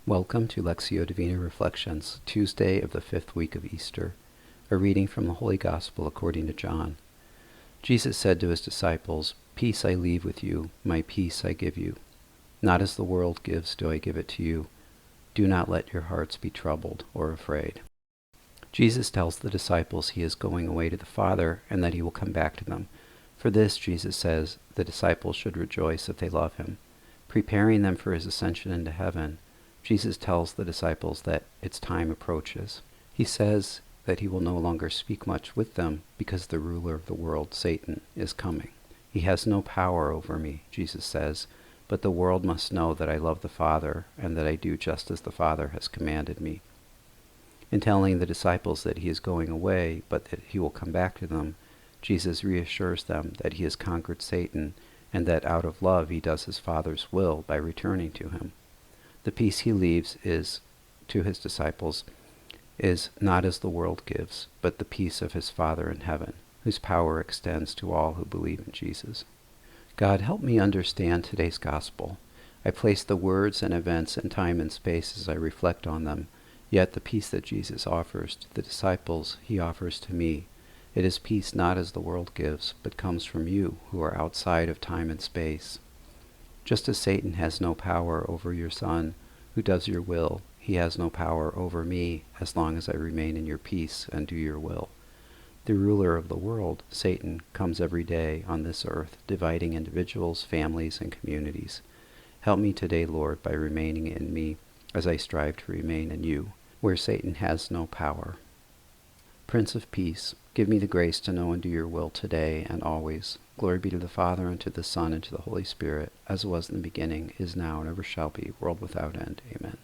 Welcome to Lectio Divina Reflections, Tuesday of the 5th week of Easter, a reading from the Holy Gospel according to John. Jesus said to his disciples, "Peace I leave with you, my peace I give you. Not as the world gives do I give it to you. Do not let your hearts be troubled or afraid." Jesus tells the disciples he is going away to the Father and that he will come back to them. For this, Jesus says, the disciples should rejoice if they love him. Preparing them for his ascension into heaven, Jesus tells the disciples that its time approaches. He says that he will no longer speak much with them because the ruler of the world, Satan, is coming. He has no power over me, Jesus says, but the world must know that I love the Father and that I do just as the Father has commanded me. In telling the disciples that he is going away, but that he will come back to them, Jesus reassures them that he has conquered Satan and that out of love he does his Father's will by returning to him. The peace he leaves to his disciples is not as the world gives, but the peace of his Father in heaven, whose power extends to all who believe in Jesus. God, help me understand today's gospel. I place the words and events in time and space as I reflect on them, yet the peace that Jesus offers to the disciples, he offers to me. It is peace not as the world gives, but comes from you, who are outside of time and space. Just as Satan has no power over your Son, who does your will, he has no power over me as long as I remain in your peace and do your will. The ruler of the world, Satan, comes every day on this earth, dividing individuals, families, and communities. Help me today, Lord, by remaining in me as I strive to remain in you, where Satan has no power. Prince of Peace, give me the grace to know and do your will today and always. Glory be to the Father, and to the Son, and to the Holy Spirit, as it was in the beginning, is now, and ever shall be, world without end. Amen.